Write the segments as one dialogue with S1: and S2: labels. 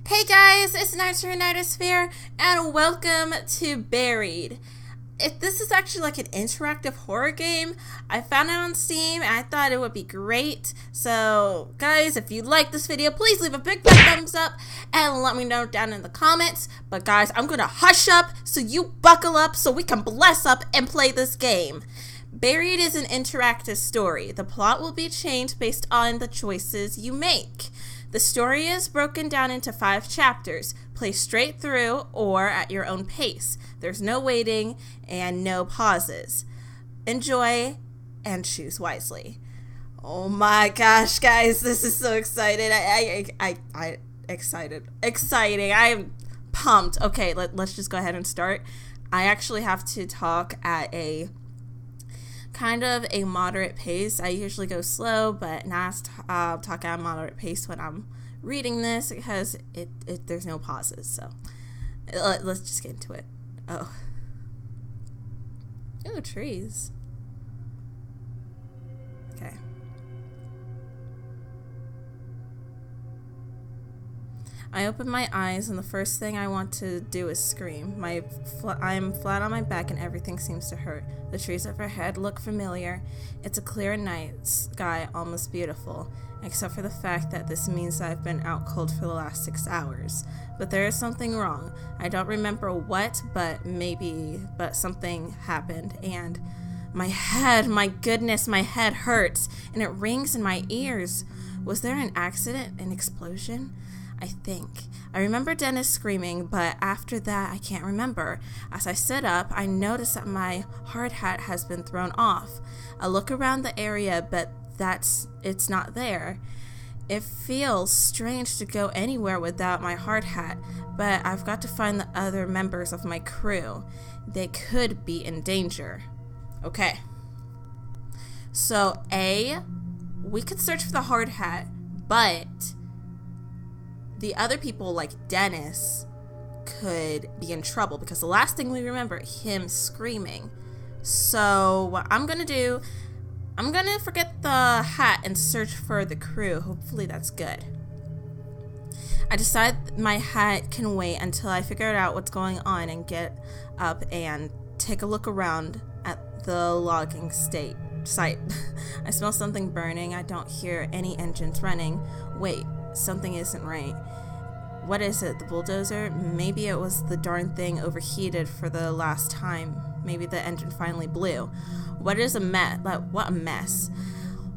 S1: Hey guys, it's Nitrosphere, and welcome to Buried. This is actually like an interactive horror game. I found it on Steam and I thought it would be great. So guys, if you like this video, please leave a big fat thumbs up and let me know down in the comments. But guys, I'm gonna hush up so you buckle up so we can bless up and play this game. Buried is an interactive story. The plot will be changed based on the choices you make. The story is broken down into 5 chapters. Play straight through or at your own pace. There's no waiting and no pauses. Enjoy and choose wisely. Oh my gosh, guys, this is so excited. Exciting. I am pumped. Okay, let's just go ahead and start. I actually have to talk at a kind of a moderate pace. I usually go slow, but now I talk at a moderate pace when I'm reading this because there's no pauses. So let's just get into it. Oh, trees. Okay. I open my eyes and the first thing I want to do is scream. I'm flat on my back and everything seems to hurt. The trees overhead look familiar. It's a clear night sky, almost beautiful, except for the fact that this means that I've been out cold for the last 6 hours. But there is something wrong. I don't remember what, but something happened. And my head, my goodness, my head hurts and it rings in my ears. Was there an accident, an explosion? I think. I remember Dennis screaming, but after that, I can't remember. As I sit up, I notice that my hard hat has been thrown off. I look around the area, but it's not there. It feels strange to go anywhere without my hard hat, but I've got to find the other members of my crew. They could be in danger. Okay. So, we could search for the hard hat, but the other people, like Dennis, could be in trouble because the last thing we remember, him screaming. So what I'm gonna do, I'm gonna forget the hat and search for the crew. Hopefully that's good. I decide my hat can wait until I figure out what's going on and get up and take a look around at the logging site. I smell something burning. I don't hear any engines running. Wait. Something isn't right. What is it? The bulldozer? Maybe it was the darn thing overheated for the last time. Maybe the engine finally blew. What is a mess? What a mess.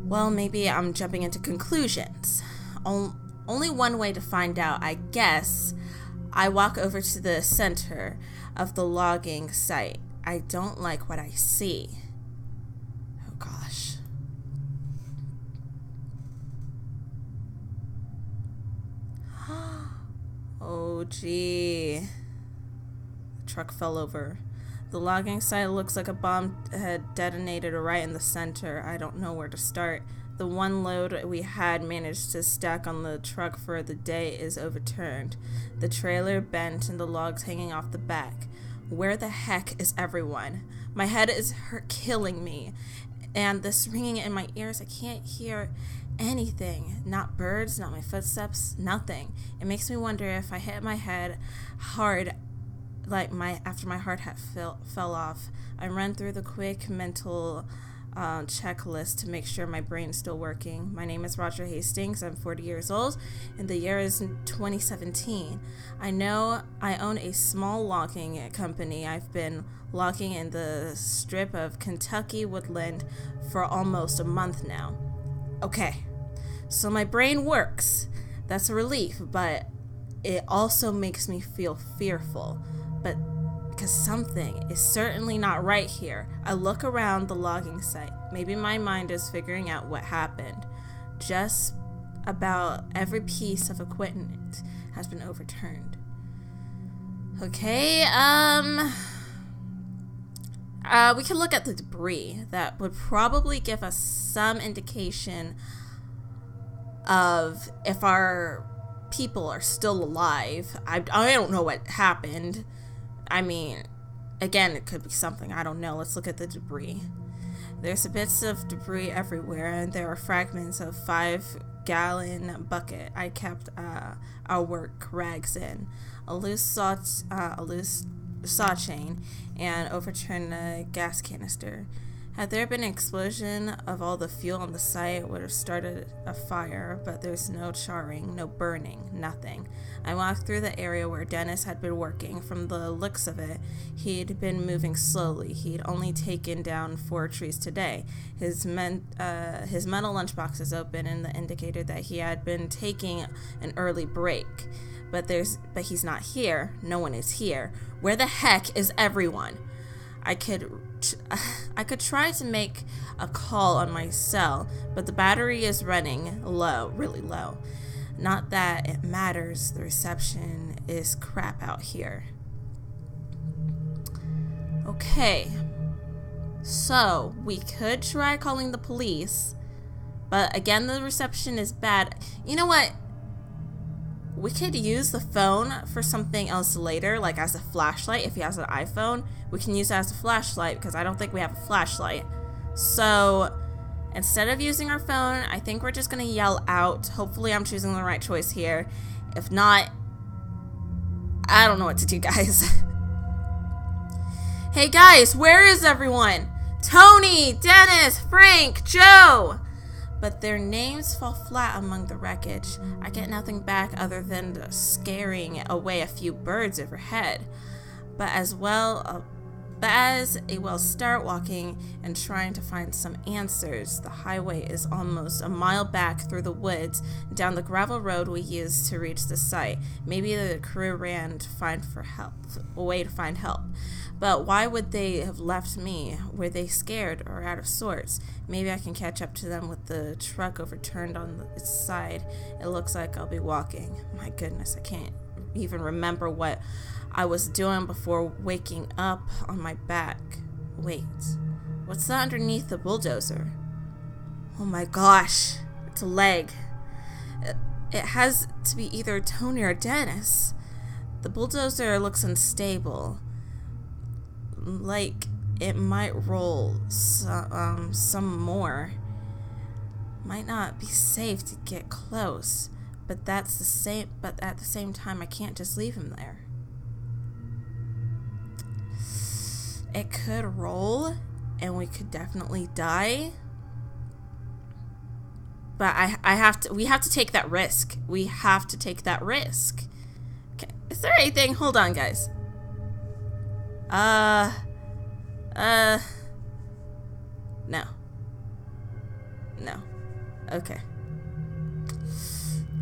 S1: Well, maybe I'm jumping into conclusions. Only one way to find out, I guess. I walk over to the center of the logging site. I don't like what I see. Oh gosh. Oh gee. The truck fell over. The logging site looks like a bomb had detonated right in the center. I don't know where to start. The one load we had managed to stack on the truck for the day is overturned. The trailer bent and the logs hanging off the back. Where the heck is everyone? My head is killing me. And this ringing in my ears, I can't hear anything. Not birds, not my footsteps, nothing. It makes me wonder if I hit my head hard after my hard hat fell off. I run through the quick mental checklist to make sure my brain's still working. My name is Roger Hastings. I'm 40 years old and the year is 2017. I know I own a small logging company. I've been logging in the strip of Kentucky woodland for almost a month now. Okay, so my brain works. That's a relief, but it also makes me feel fearful. But because something is certainly not right here. I look around the logging site. Maybe my mind is figuring out what happened. Just about every piece of equipment has been overturned. Okay, we can look at the debris. That would probably give us some indication of if our people are still alive. I don't know what happened. I mean, again, it could be something. I don't know. Let's look at the debris. There's bits of debris everywhere, and there are fragments of 5 gallon bucket I kept our work rags in, a loose saw chain, and overturned a gas canister. Had there been an explosion of all the fuel on the site, it would have started a fire, but there's no charring, no burning, nothing. I walked through the area where Dennis had been working. From the looks of it, he'd been moving slowly. He'd only taken down 4 trees today. His metal lunchbox is open, and the indicator that he had been taking an early break. But he's not here. No one is here. Where the heck is everyone? I could try to make a call on my cell, but the battery is running low, really low. Not that it matters, the reception is crap out here. Okay, so we could try calling the police, but again, the reception is bad. You know what? We could use the phone for something else later, like as a flashlight. If he has an iPhone, we can use it as a flashlight because I don't think we have a flashlight. So instead of using our phone, I think we're just going to yell out. Hopefully I'm choosing the right choice here. If not, I don't know what to do, guys. Hey guys, where is everyone? Tony, Dennis, Frank, Joe. But their names fall flat among the wreckage. I get nothing back other than scaring away a few birds overhead. But as well start walking and trying to find some answers. The highway is almost a mile back through the woods down the gravel road we used to reach the site. Maybe the crew ran to find a way to find help. But why would they have left me? Were they scared or out of sorts? Maybe I can catch up to them with the truck overturned on its side. It looks like I'll be walking. My goodness, I can't even remember what I was doing before waking up on my back. Wait, what's that underneath the bulldozer? Oh my gosh, it's a leg. It has to be either Tony or Dennis. The bulldozer looks unstable. Like it might roll some more. Might not be safe to get close, but at the same time I can't just leave him there. It could roll and we could definitely die. But we have to take that risk. We have to take that risk. Okay. Is there anything? Hold on, guys. No. No. Okay.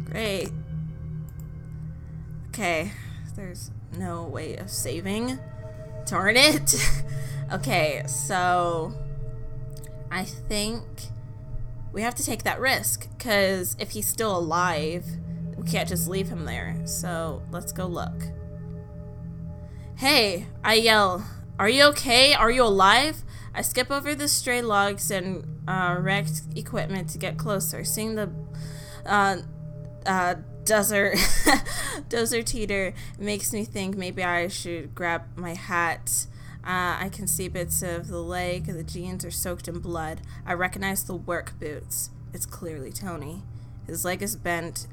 S1: Great. Okay. There's no way of saving. Darn it. Okay, so I think we have to take that risk, because if he's still alive, we can't just leave him there. So let's go look. Hey, I yell, are you okay? Are you alive? I skip over the stray logs and wrecked equipment to get closer. Seeing the dozer teeter makes me think maybe I should grab my hat. I can see bits of the leg. The jeans are soaked in blood. I recognize the work boots. It's clearly Tony. His leg is bent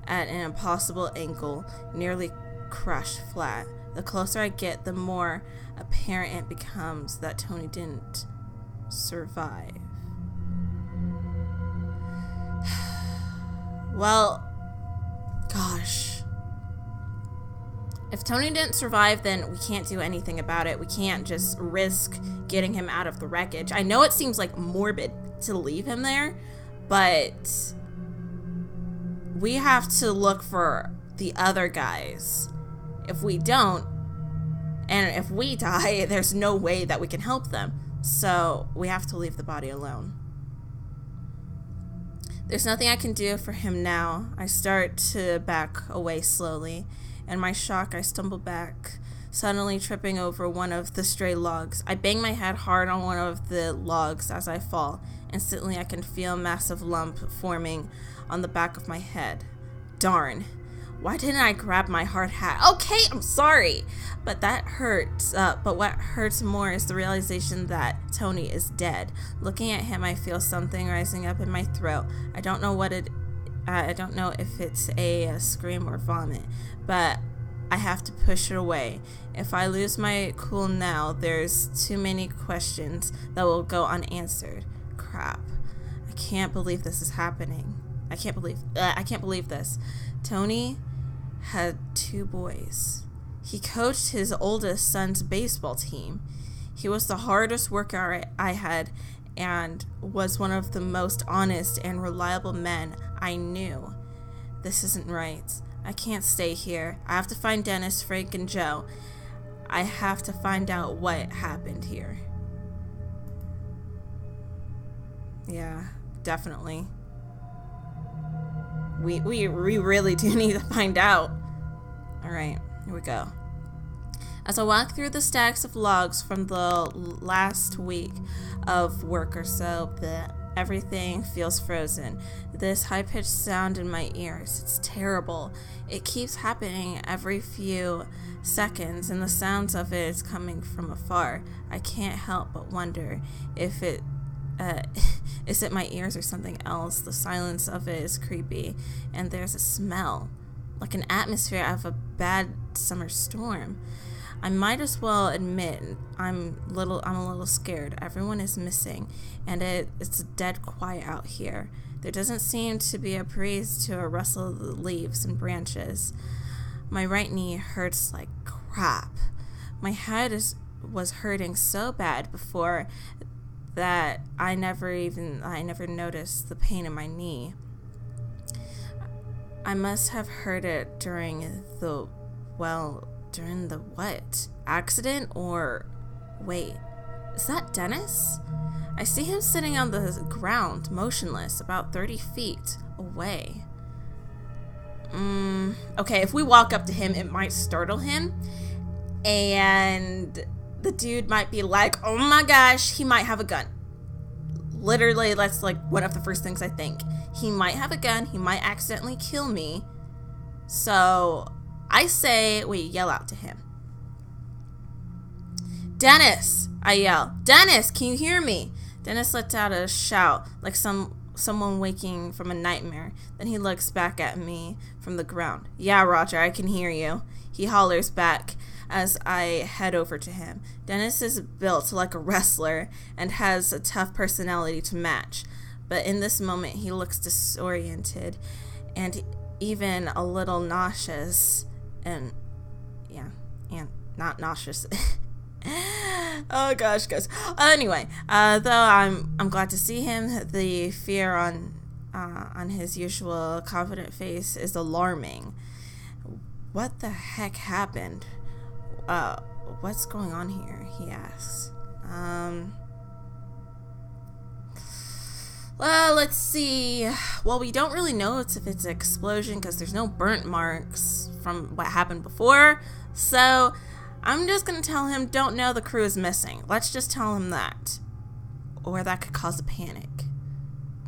S1: at an impossible angle, nearly crushed flat. The closer I get, the more apparent it becomes that Tony didn't survive. Well, gosh. If Tony didn't survive, then we can't do anything about it. We can't just risk getting him out of the wreckage. I know it seems like morbid to leave him there, but we have to look for the other guys. If we don't, and if we die, there's no way that we can help them. So we have to leave the body alone. There's nothing I can do for him now. I start to back away slowly. In my shock, I stumble back, suddenly tripping over one of the stray logs. I bang my head hard on one of the logs as I fall. Instantly, I can feel a massive lump forming on the back of my head. Darn. Why didn't I grab my hard hat? Okay, I'm sorry. But that hurts. But what hurts more is the realization that Tony is dead. Looking at him, I feel something rising up in my throat. I don't know what it I don't know if it's a scream or vomit, but I have to push it away. If I lose my cool now, there's too many questions that will go unanswered. Crap. I can't believe this is happening. I can't believe this. Tony had 2 boys. He coached his oldest son's baseball team. He was the hardest worker I had and was one of the most honest and reliable men I knew. This isn't right. I can't stay here. I have to find Dennis, Frank, and Joe. I have to find out what happened here. Yeah, definitely. We really do need to find out. Alright, here we go. As I walk through the stacks of logs from the last week of work or so, everything feels frozen. This high-pitched sound in my ears, it's terrible. It keeps happening every few seconds, and the sounds of it is coming from afar. I can't help but wonder if is it my ears or something else? The silence of it is creepy, and there's a smell, like an atmosphere of a bad summer storm. I might as well admit I'm a little scared. Everyone is missing, and it's dead quiet out here. There doesn't seem to be a breeze to a rustle of the leaves and branches. My right knee hurts like crap. My head was hurting so bad before that I never noticed the pain in my knee. I must have heard it during the what? Accident? Or wait, is that Dennis? I see him sitting on the ground, motionless, about 30 feet away. Okay, if we walk up to him, it might startle him, and the dude might be like, oh my gosh, he might have a gun. Literally, that's like one of the first things I think. He might have a gun, he might accidentally kill me, so I say we yell out to him. Dennis! I yell. Dennis, can you hear me? Dennis lets out a shout, like someone waking from a nightmare. Then he looks back at me from the ground. Yeah, Roger, I can hear you. He hollers back as I head over to him. Dennis is built like a wrestler and has a tough personality to match. But in this moment, he looks disoriented and even a little nauseous. And not nauseous. Oh gosh, guys. Anyway, though I'm glad to see him, the fear on his usual confident face is alarming. What the heck happened? What's going on here? He asks. Well, let's see. Well, we don't really know if it's an explosion because there's no burnt marks from what happened before. So I'm just going to tell him, don't know, the crew is missing. Let's just tell him that. Or that could cause a panic.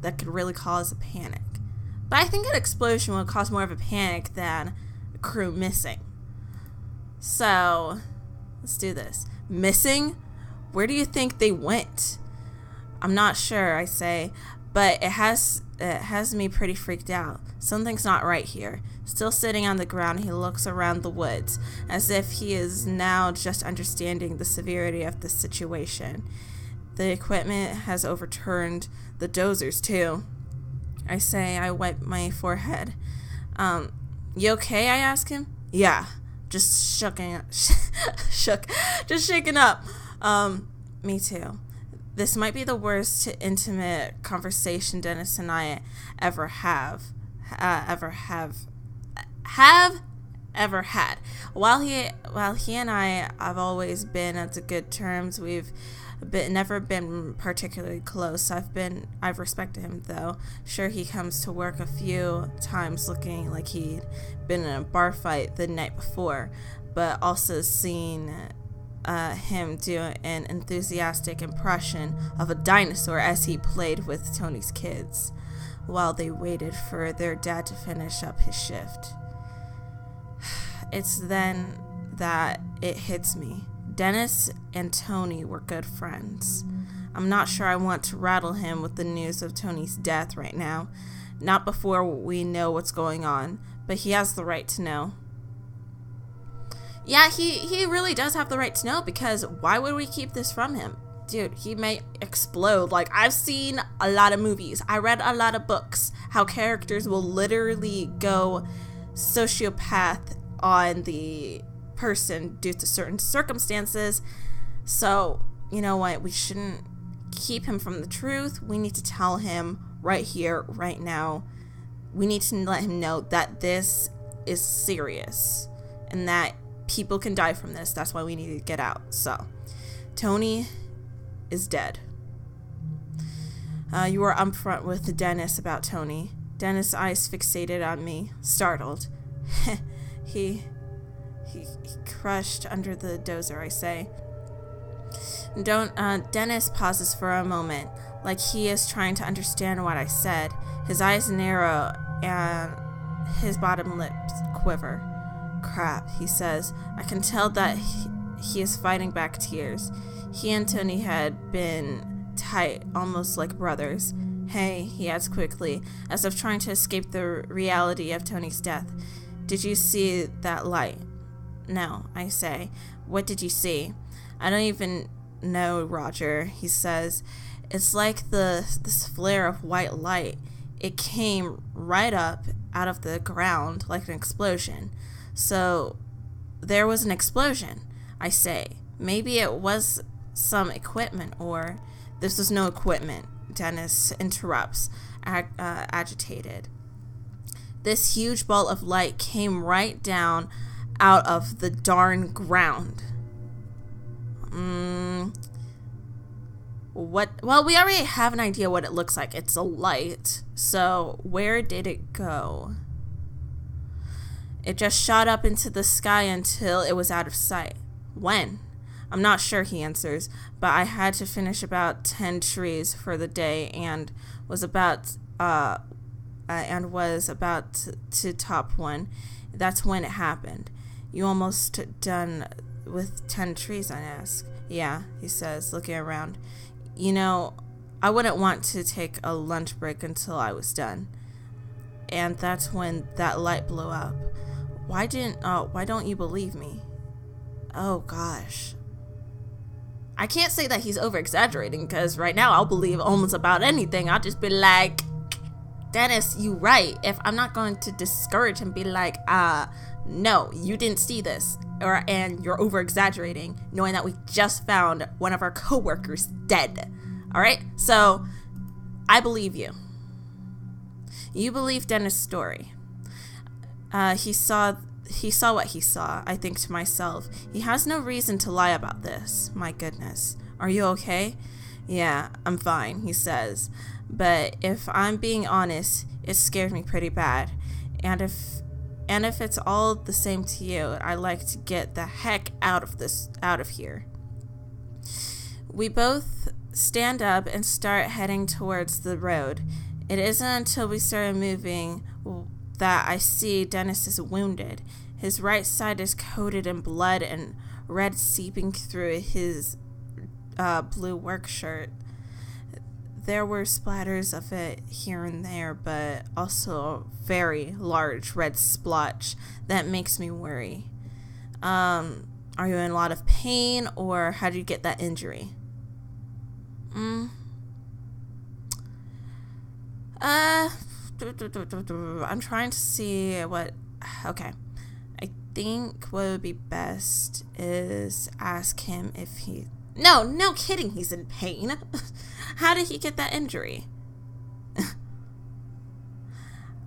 S1: That could really cause a panic. But I think an explosion would cause more of a panic than a crew missing. So, let's do this. Missing? Where do you think they went? I'm not sure, I say, but it has me pretty freaked out. Something's not right here. Still sitting on the ground, he looks around the woods, as if he is now just understanding the severity of the situation. The equipment has overturned, the dozers too. I say, I wipe my forehead. You okay? I ask him. Yeah, just shaking up. Me too. This might be the worst intimate conversation Dennis and I ever had. While he and I have always been at good terms, we've never been particularly close. I've respected him though. Sure, he comes to work a few times looking like he'd been in a bar fight the night before, but also seen him do an enthusiastic impression of a dinosaur as he played with Tony's kids while they waited for their dad to finish up his shift. It's then that it hits me. Dennis and Tony were good friends. I'm not sure I want to rattle him with the news of Tony's death right now. Not before we know what's going on, but he has the right to know. Yeah, he really does have the right to know, because why would we keep this from him? Dude, he may explode. Like, I've seen a lot of movies. I read a lot of books. How characters will literally go sociopath on the person due to certain circumstances. So, you know what? We shouldn't keep him from the truth. We need to tell him right here, right now. We need to let him know that this is serious and that people can die from this. That's why we need to get out. So, Tony is dead. You were upfront with Dennis about Tony. Dennis' eyes fixated on me, startled. he crushed under the dozer, I say. Dennis pauses for a moment, like he is trying to understand what I said. His eyes narrow and his bottom lips quiver. Crap, he says. I can tell that he is fighting back tears. He and Tony had been tight, almost like brothers. Hey, he adds quickly, as if trying to escape the reality of Tony's death. Did you see that light? No, I say. What did you see? I don't even know, Roger, he says. It's like this flare of white light. It came right up out of the ground like an explosion. So there was an explosion, I say. Maybe it was some equipment, or this was no equipment, Dennis interrupts, agitated. This huge ball of light came right down out of the darn ground. What? Well, we already have an idea what it looks like. It's a light. So where did it go? It just shot up into the sky until it was out of sight. When? I'm not sure, he answers, but I had to finish about 10 trees for the day and was about to top one. That's when it happened. You almost done with 10 trees, I ask. Yeah, he says, looking around. You know, I wouldn't want to take a lunch break until I was done. And that's when that light blew up. Why don't you believe me? Oh gosh. I can't say that he's over-exaggerating, because right now I'll believe almost about anything. I'll just be like, Dennis, you right. If I'm not going to discourage him, be like, no, you didn't see this, and you're over-exaggerating, knowing that we just found one of our coworkers dead. All right, so I believe you. You believe Dennis' story. He saw what he saw, I think to myself. He has no reason to lie about this. My goodness. Are you okay? Yeah, I'm fine, he says. But if I'm being honest, it scared me pretty bad. And if it's all the same to you, I'd like to get the heck out of here. We both stand up and start heading towards the road. It isn't until we started moving that I see Dennis is wounded. His right side is coated in blood and red seeping through his blue work shirt. There were splatters of it here and there, but also a very large red splotch that makes me worry. Are you in a lot of pain, or how did you get that injury? I'm trying to see what... Okay. I think what would be best is ask him if he... No kidding, he's in pain. How did he get that injury?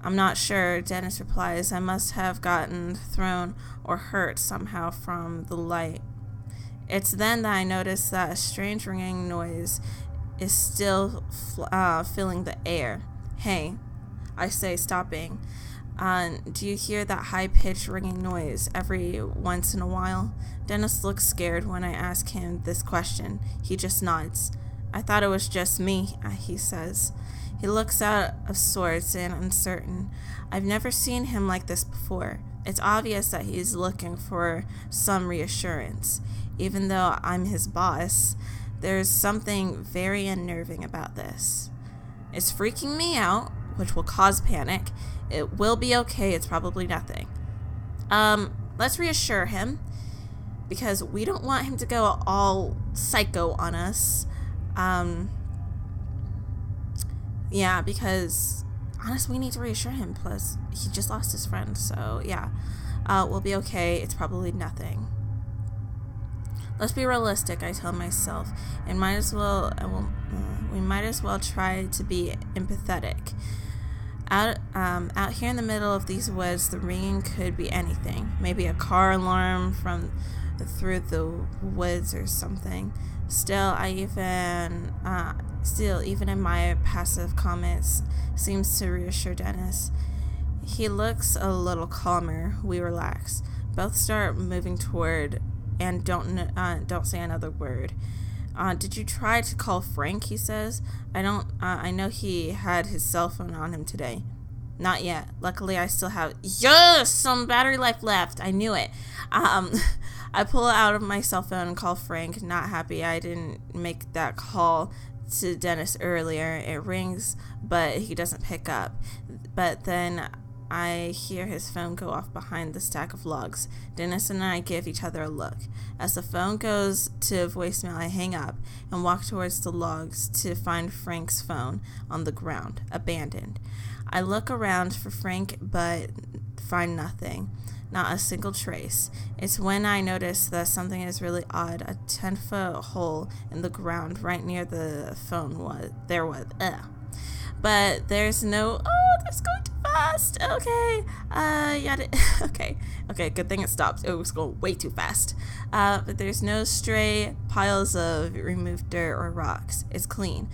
S1: I'm not sure, Dennis replies. I must have gotten thrown or hurt somehow from the light. It's then that I notice that a strange ringing noise is still filling the air. Hey, I say, stopping. Do you hear that high-pitched ringing noise every once in a while? Dennis looks scared when I ask him this question. He just nods. I thought it was just me, he says. He looks out of sorts and uncertain. I've never seen him like this before. It's obvious that he's looking for some reassurance. Even though I'm his boss, there's something very unnerving about this. It's freaking me out, which will cause panic. It will be okay. It's probably nothing. Let's reassure him, because we don't want him to go all psycho on us. Yeah, because honestly, we need to reassure him. Plus, he just lost his friend, so yeah. We'll be okay. It's probably nothing. Let's be realistic, I tell myself, and we might as well try to be empathetic. Out here in the middle of these woods, the ringing could be anything. Maybe a car alarm through the woods or something. Still, even in my passive comments, seems to reassure Dennis. He looks a little calmer. We relax. Both start moving toward, and don't say another word. Did you try to call Frank? He says. I know he had his cell phone on him today. Not yet. Luckily, I still have some battery life left. I knew it. I pull it out of my cell phone and call Frank. Not happy I didn't make that call to Dennis earlier. It rings, but he doesn't pick up. But then I hear his phone go off behind the stack of logs. Dennis and I give each other a look. As the phone goes to voicemail, I hang up and walk towards the logs to find Frank's phone on the ground, abandoned. I look around for Frank, but find nothing. Not a single trace. It's when I notice that something is really odd. A 10-foot hole in the ground right near the phone was. But there's no. Oh, that's going too fast. Okay. Okay, good thing it stopped. It was going way too fast. But there's no stray piles of removed dirt or rocks. It's clean.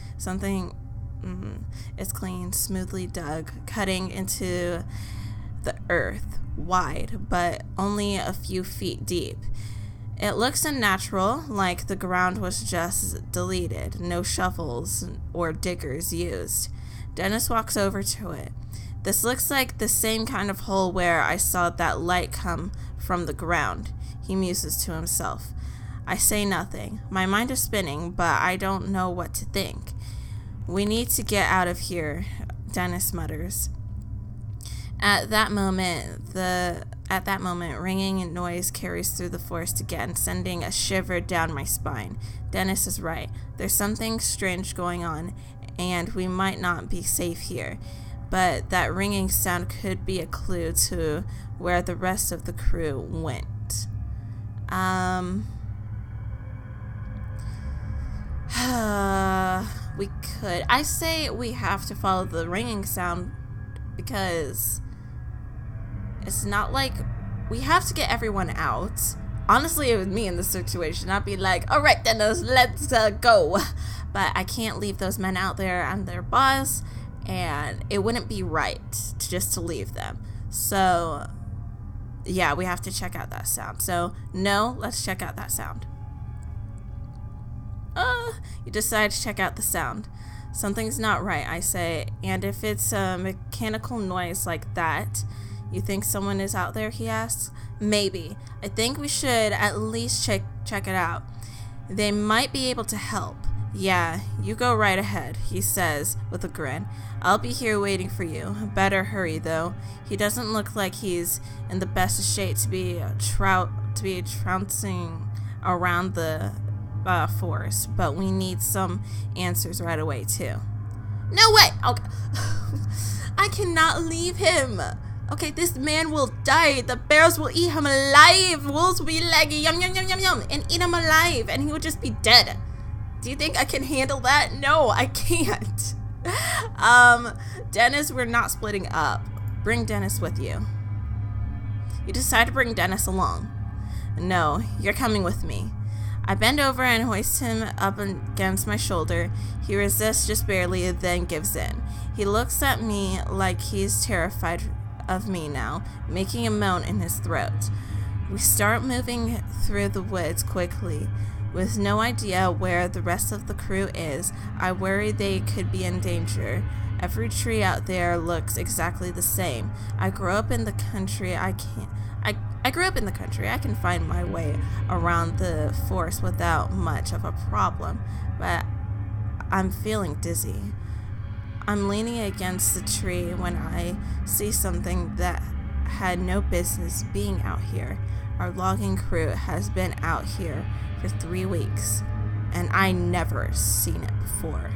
S1: It's clean, smoothly dug, cutting into the earth, wide, but only a few feet deep. It looks unnatural, like the ground was just deleted, no shovels or diggers used. Dennis walks over to it. This looks like the same kind of hole where I saw that light come from the ground, he muses to himself. I say nothing. My mind is spinning, but I don't know what to think. We need to get out of here, Dennis mutters. At that moment, ringing noise carries through the forest again, sending a shiver down my spine. Dennis is right. There's something strange going on, and we might not be safe here. But that ringing sound could be a clue to where the rest of the crew went. We could. I say we have to follow the ringing sound because it's not like we have to get everyone out. Honestly, it was me in this situation. I'd be like, all right, Dennis, let's go. But I can't leave those men out there. I'm their boss, and it wouldn't be right to leave them. So, yeah, we have to check out that sound. So, no, let's check out that sound. You decide to check out the sound. Something's not right, I say. And if it's a mechanical noise like that, you think someone is out there, he asks. Maybe. I think we should at least check it out. They might be able to help. Yeah, you go right ahead, he says with a grin. I'll be here waiting for you. Better hurry, though. He doesn't look like he's in the best of shape to be trouncing around the forest, but we need some answers right away, too. No way! Okay. I cannot leave him. Okay, this man will die. The bears will eat him alive. Wolves will be like, yum, yum, yum, yum, yum, and eat him alive, and he will just be dead. Do you think I can handle that? No, I can't. Dennis, we're not splitting up. Bring Dennis with you. You decide to bring Dennis along. No, you're coming with me. I bend over and hoist him up against my shoulder. He resists just barely, then gives in. He looks at me like he's terrified of me now, making a moan in his throat. We start moving through the woods quickly. With no idea where the rest of the crew is, I worry they could be in danger. Every tree out there looks exactly the same. I grew up in the country. I can find my way around the forest without much of a problem, but I'm feeling dizzy. I'm leaning against the tree when I see something that had no business being out here. Our logging crew has been out here for 3 weeks, and I never seen it before.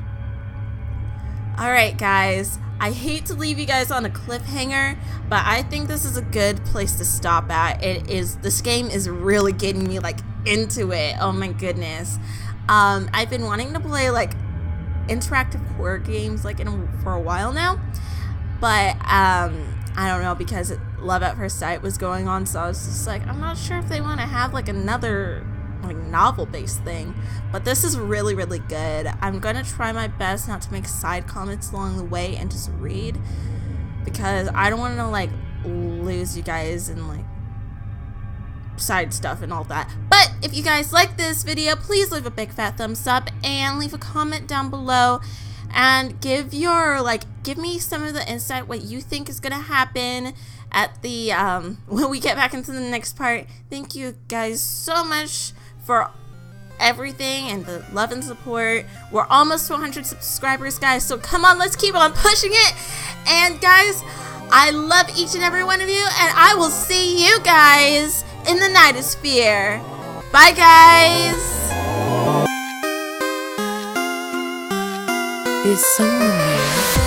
S1: Alright guys, I hate to leave you guys on a cliffhanger, but I think this is a good place to stop at. This game is really getting me like into it. Oh my goodness. I've been wanting to play like interactive horror games like for a while now, but I don't know, because Love at First Sight was going on, so I was just like, I'm not sure if they want to have like another like novel-based thing, but this is really, really good. I'm gonna try my best not to make side comments along the way and just read, because I don't want to like lose you guys in like side stuff and all that. But if you guys like this video, please leave a big fat thumbs up and leave a comment down below and give me some of the insight what you think is gonna happen at the when we get back into the next part. Thank you guys so much for everything and the love and support. We're almost to 100 subscribers, guys, so come on, let's keep on pushing it. And guys, I love each and every one of you, and I will see you guys in the Nightosphere. Bye guys.
S2: Is someone there?